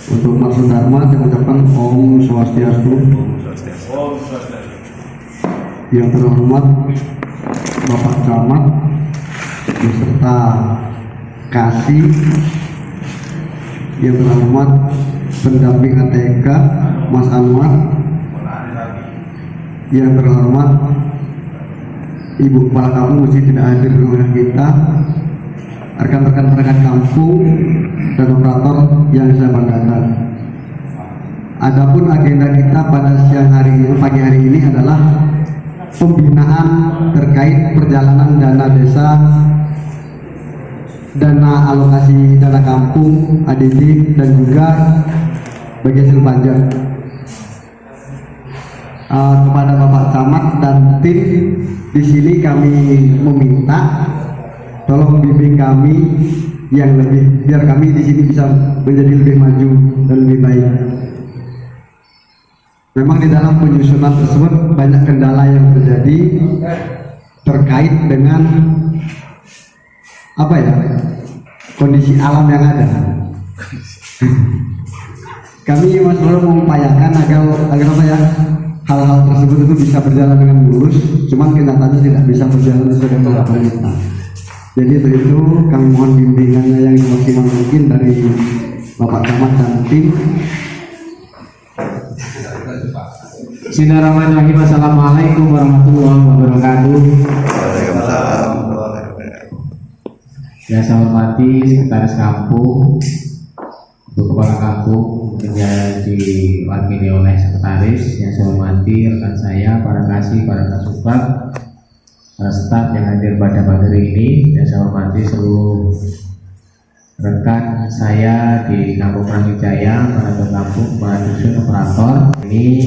Untuk maksud dharma saya ucapkan Om Swastiastu. Yang terhormat Bapak Camat beserta Kasih, yang terhormat pendamping ATK Mas Anwar, yang terhormat Ibu Kepala Kampung masih tidak hadir di tengah kita, rekan-rekan perangkat kampung dan operator yang saya banggakan. Adapun agenda kita pada pagi hari ini adalah pembinaan terkait perjalanan dana desa, dana alokasi dana kampung, ADD, dan juga bagi hasil pajak. Kepada Bapak Camat dan tim di sini kami meminta tolong bimbing kami yang lebih, biar kami di sini bisa menjadi lebih maju dan lebih baik. Memang di dalam penyusunan tersebut banyak kendala yang terjadi terkait dengan kondisi alam yang ada. Kami masih mengupayakan agar hal-hal tersebut itu bisa berjalan dengan mulus, cuman kenyataannya tidak bisa berjalan sesuai dengan harapan kita. Jadi itu kami mohon bimbingannya yang semaksimal mungkin dari Bapak Camat dan tim. Bismillahirrahmanirrahim. Assalamualaikum warahmatullahi wabarakatuh. Waalaikumsalam. Yang saya hormati Sekretaris Kampung, Ibu Kepala Kampung yang diwakili oleh Sekretaris. Yang saya hormati rekan saya, para kasih, para kasubag, para staf yang hadir pada materi ini. Yang saya hormati seluruh rekan saya di Kampung Pranwijaya, para kampung, para dusun, operator. Ini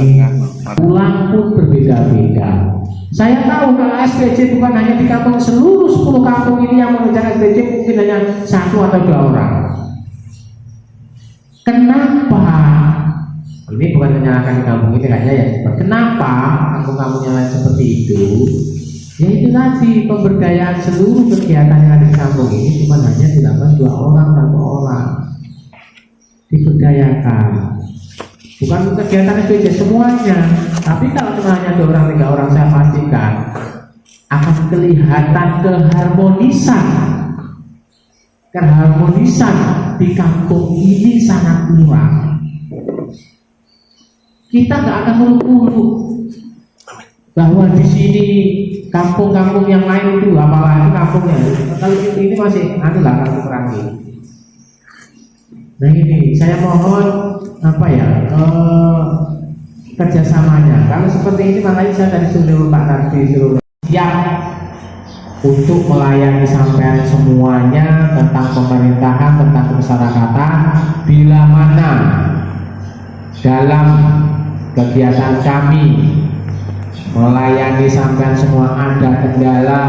pulang pun berbeda-beda. Saya tahu kalau SPJ bukan hanya di kampung, seluruh 10 kampung ini yang mengerjakan SPJ mungkin hanya 1 atau 2 orang. Kenapa? Ini bukan menyalahkan kampung ini kayaknya ya. Kenapa kampung-kampung yang lain seperti itu? Ya itu tadi, pemberdayaan seluruh kegiatan yang ada di kampung ini cuma hanya dilakukan 2 orang, 1 orang. Diberdayakan. Bukan kegiatan SPJ semuanya, tapi kalau cuma hanya 2 orang, 3 orang, saya pastikan akan kelihatan keharmonisan di kampung ini sangat kurang. Kita nggak akan muluk-muluk bahwa di sini kampung-kampung yang lain itu, apalagi kampungnya kalau ini masih kampung Perangi. Nah ini saya mohon kerjasamanya. Kalau seperti ini makanya saya tadi suruh Pak Tardi suruh siap untuk melayani sampean semuanya tentang pemerintahan, tentang kemasyarakatan. Bila mana dalam kegiatan kami melayani sampean semua ada kendala,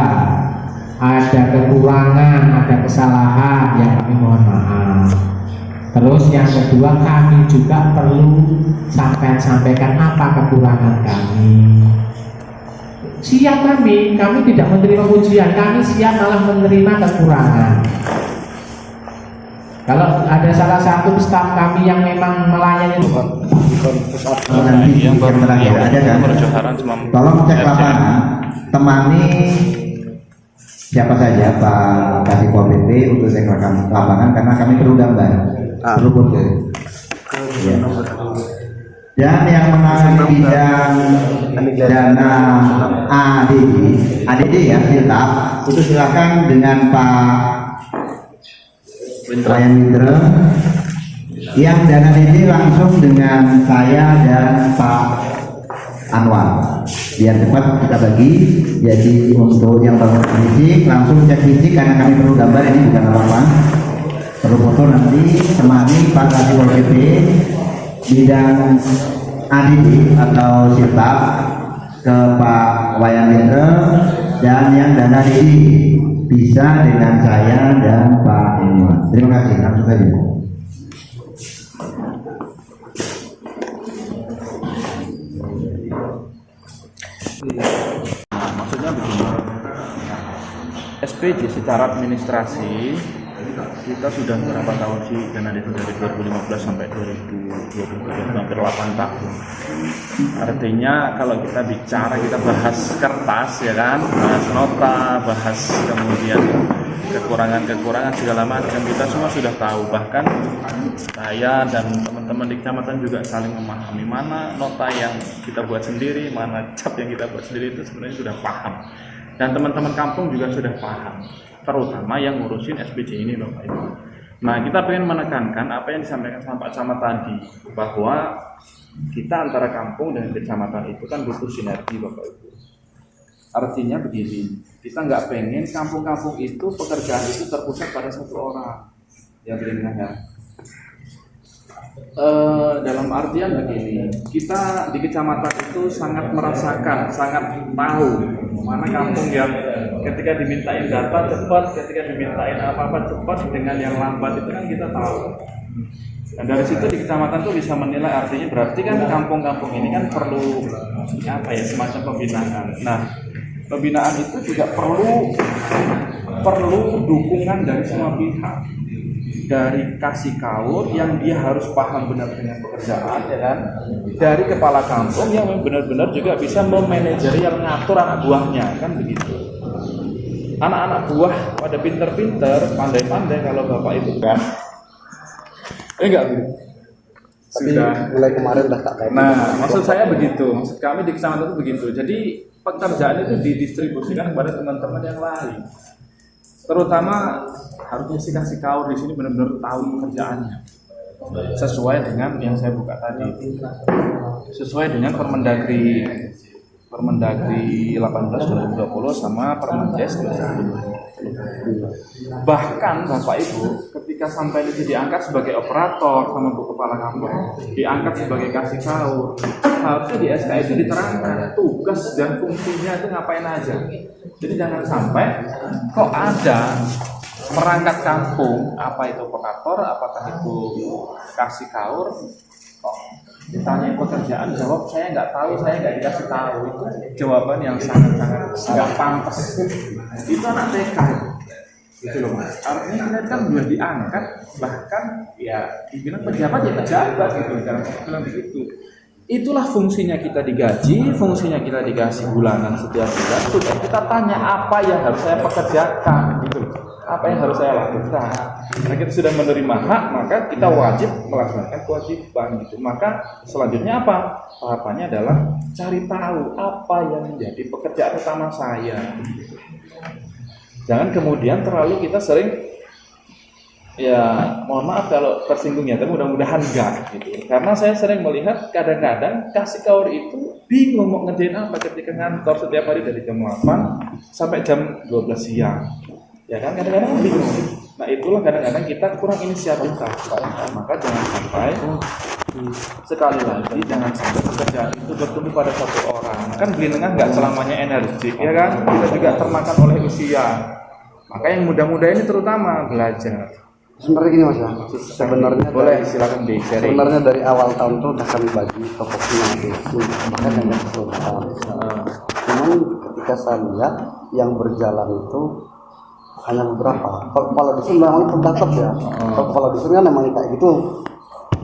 ada kekurangan, ada kesalahan, yang kami mohon maaf. Terus yang kedua, kami juga perlu sampaikan apa kekurangan kami. Siap kami tidak menerima pujian, kami siap malah menerima kekurangan. Kalau ada salah satu staf kami yang memang melayani yang baru terakhir ada kan? Tolong cek lapangan, temani siapa saja Pak Kasih Pol PP untuk cek lapangan karena kami perlu gambar. Perlu foto. Ya. Dan yang menangani bidang dana ADD ya, Siltap, itu silakan dengan Pak Ryan Windra. Yang dana ADD langsung dengan saya dan Pak Anwar. Biar cepat kita bagi. Jadi untuk yang bangun fisik langsung cek fisik karena kami perlu gambar, ini bukan apa-apa. Perlu foto nanti temani Pak Kasih Pol PP bidang ADD atau Siltap ke Pak Wayan Hendra, dan yang dana ADD bisa dengan saya dan Pak Eniwan. Terima kasih, langsung saja. Maksudnya begini, SPJ secara administrasi kita sudah berapa tahun sih dana desa dari 2015 sampai 2023 hampir 8 tahun. Artinya kalau kita bicara, kita bahas kertas ya kan, bahas nota, bahas kemudian kekurangan segala macam, kita semua sudah tahu. Bahkan saya dan teman-teman di kecamatan juga saling memahami mana nota yang kita buat sendiri, mana cap yang kita buat sendiri, itu sebenarnya sudah paham. Dan teman-teman kampung juga sudah paham, terutama yang ngurusin SPJ ini Bapak Ibu. Nah, kita pengen menekankan apa yang disampaikan sama Pak Camat tadi, bahwa kita antara kampung dan kecamatan itu kan butuh sinergi Bapak Ibu. Artinya begini, kita nggak pengen kampung-kampung itu pekerjaan itu terpusat pada satu orang. Ya benar ya. Dalam artian begini, kita di kecamatan itu sangat merasakan, sangat tahu mana kampung yang ketika dimintain data cepat, ketika dimintain apa-apa cepat, dengan yang lambat itu kan kita tahu. Dan dari situ di kecamatan tuh bisa menilai, artinya berarti kan kampung-kampung ini kan perlu apa ya, semacam pembinaan. Nah, pembinaan itu juga perlu dukungan dari semua pihak. Dari kasih kaur yang dia harus paham benar dengan pekerjaan ya kan, dari kepala kampung yang benar-benar juga bisa memanajeri, yang ngatur anak buahnya kan begitu. Anak-anak buah pada pinter-pinter, pandai-pandai kalau Bapak itu kan enggak Bu. Sudah mulai kemarin udah tak. Nah, maksud saya begitu, maksud kami di kecamatan itu begitu. Jadi pekerjaan itu didistribusikan kepada teman-teman yang lain. Terutama harusnya sih kasih kaur di sini benar-benar tahu pekerjaannya sesuai dengan yang saya buka tadi, sesuai dengan Permendagri 18 2020 sama Permenkes 21. Bahkan Bapak Ibu ketika sampai itu diangkat sebagai operator sama Bu Kepala Kampung, diangkat sebagai kasih kaur, harusnya di SK itu diterangkan tugas dan fungsinya itu ngapain aja. Jadi jangan sampai kok ada merangkap kampung, apa itu operator, apakah itu kasih kaur, kok ditanya pekerjaan jawab saya nggak tahu, saya nggak dikasih tahu. Itu jawaban yang sangat-sangat nggak pantas. Itu anak TK gitu loh Mas. Artinya kita kan sudah diangkat, bahkan ya dibilang pejabat ya pejabat gitu, jangan bilang begitu. Itulah fungsinya kita digaji, fungsinya kita dikasih bulanan setiap bulan. Sudah kita tanya apa yang harus saya pekerjakan gitu, apa yang harus saya lakukan. Karena kita sudah menerima hak, maka kita wajib melaksanakan kewajiban gitu. Maka selanjutnya apa? Tahapannya adalah cari tahu apa yang menjadi pekerjaan utama saya. Jangan kemudian terlalu kita sering, ya mohon maaf kalau tersinggung ya, tapi mudah-mudahan enggak gitu. Karena saya sering melihat kadang-kadang kasih kaur itu bingung mau ngerjain apa ketika ngantor setiap hari dari jam 8 sampai jam 12 siang. Ya kan, kadang-kadang bingung. Nah itulah kadang-kadang kita kurang inisiatif. Maka jangan sampai, sekali lagi jangan sampai pekerjaan itu bertumbuh pada satu orang. Kan Belinengan nggak selamanya energik ya kan, kita juga termakan oleh usia. Maka yang muda-muda ini terutama belajar. Sebenarnya gini Mas ya, sebenarnya Boleh silakan di sharing. sebenarnya dari awal tahun tuh udah kami bagi topoksinya bahkan yang keseluruhan. Cuman ketika saya lihat yang berjalan itu hanya beberapa. Kalau kepala dusun memang terdaftar ya. Kalau kepala dusun kan memang kayak gitu,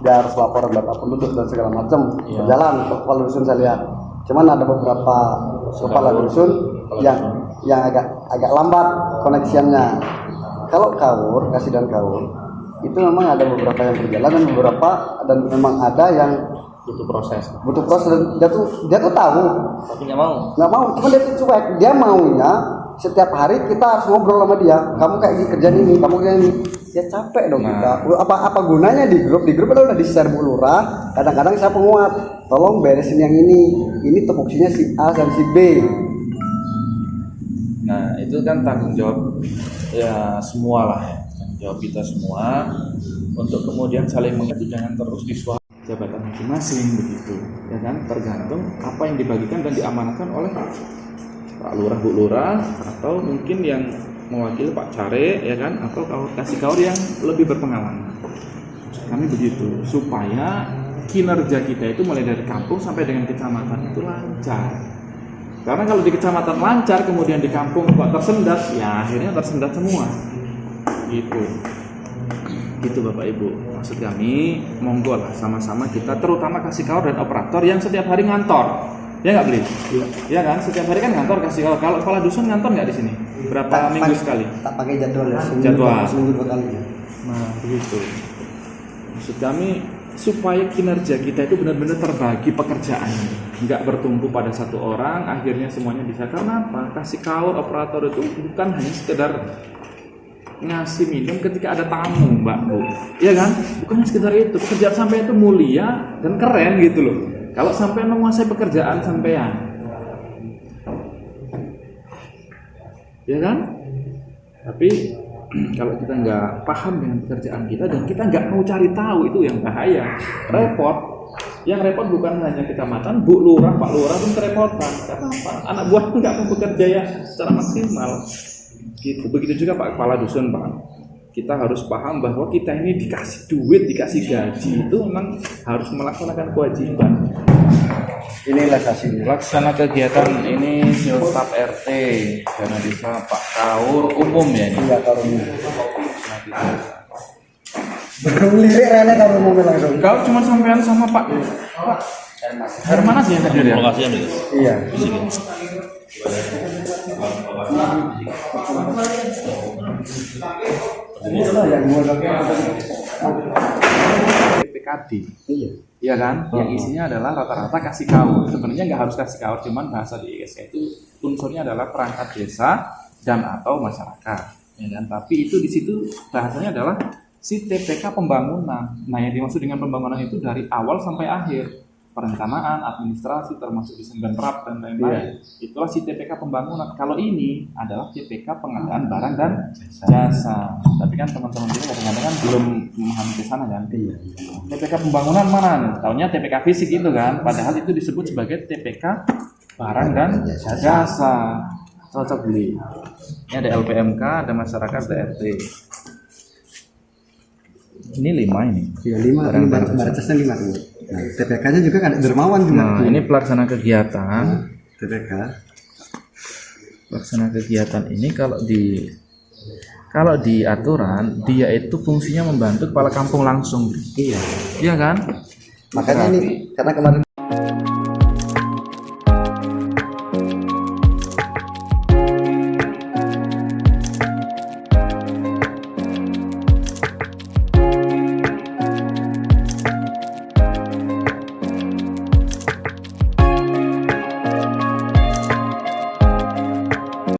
dia harus laporan data penduduk dan segala macam berjalan. Kalau kepala dusun saya lihat, cuman ada beberapa kepala dusun yang agak lambat koneksiannya. Kalau kaur, kasih dan kaur, itu memang ada beberapa yang berjalan dan beberapa, dan memang ada yang butuh proses dan dia tuh tahu tapi nggak mau, cuma dia tuh cuek. Dia maunya setiap hari kita harus ngobrol sama dia, kamu kayak gini kerjaan ini, kamu kayak ini. Ya capek dong kita. Apa gunanya di grup udah di share Bu Lurah, kadang-kadang saya penguat, tolong beresin yang ini tupoksinya si A dan si B. Nah itu kan tanggung jawab ya semua lah ya, tanggung jawab kita semua untuk kemudian saling mengerti, jangan terus disuap jabatan masing-masing begitu ya kan, tergantung apa yang dibagikan dan diamanahkan oleh Pak Lurah, Bu Lurah, atau mungkin yang mewakili Pak Care ya kan, atau kasih kaur yang lebih berpengalaman. Kami begitu supaya kinerja kita itu mulai dari kampung sampai dengan kecamatan itu lancar. Karena kalau di kecamatan lancar, kemudian di kampung kok tersendat, ya akhirnya tersendat semua. Gitu. Gitu Bapak Ibu. Maksud kami, monggo lah sama-sama kita, terutama kasih kaur dan operator yang setiap hari ngantor. Ya nggak beli? Iya kan? Setiap hari kan ngantor kasih kaur. Kalau kepala dusun ngantor nggak di sini? Berapa minggu sekali? Tak pakai jadwal ya. Jadwal. Seminggu 2 kali. Nah, begitu. Maksud kami supaya kinerja kita itu benar-benar terbagi pekerjaannya, nggak bertumpu pada satu orang, akhirnya semuanya bisa. Karena apa? Kasih kaur operator itu bukan hanya sekedar ngasih minum ketika ada tamu, Mbak Bu. Iya kan? Bukan sekedar itu. Pekerjaan sampean itu mulia dan keren gitu loh. Kalau sampean menguasai pekerjaan sampean. Ya kan? Tapi kalau kita nggak paham dengan pekerjaan kita dan kita nggak mau cari tahu, itu yang bahaya. Repot. Yang repot bukan hanya kecamatan, Bu Lurah, Pak Lurah pun kerepotan. Karena apa? Anak buah itu nggak mau bekerja ya secara maksimal. Gitu. Begitu juga Pak Kepala Dusun, Pak. Kita harus paham bahwa kita ini dikasih duit, dikasih gaji, itu memang harus melaksanakan kewajiban. Inilah hasilnya. Laksana kegiatan ini Silstaf RT, dana desa Pak Kaur umum ya ini. Iya, kalau ini. Belum lirik rene kalau mau langsung. Kau cuma sampean sama Pak Herman aja yang hadir ya? Iya. Inilah yang gua PPKD. Iya. Iya kan? Yang isinya adalah rata-rata kasih kaur. Sebenarnya nggak harus kasih kaur, cuman bahasa di ISK itu unsurnya adalah perangkat desa dan atau masyarakat. Ya kan? Tapi itu di situ bahasanya adalah si TPK pembangunan. Nah, yang dimaksud dengan pembangunan itu dari awal sampai akhir. Perencanaan, administrasi, termasuk desain dan rap dan lain-lain. Itulah si TPK pembangunan. Kalau ini adalah TPK pengadaan barang dan jasa. Tapi kan teman-teman kita kadang-kadang belum memahami ke sana kan. TPK pembangunan mana? Taunya TPK fisik itu kan. Padahal itu disebut sebagai TPK barang dan jasa. Cocok beli. Ini ada LPMK, ada masyarakat, ada RT. Ini 5 ini. Iya, 5 batasnya 5 tuh. Nah, TPK-nya juga kan dermawan juga. Nah, ini pelaksana kegiatan. TPK. Pelaksana kegiatan ini kalau di aturan dia itu fungsinya membantu kepala kampung langsung. Iya. Iya kan? Makanya ini karena kemarin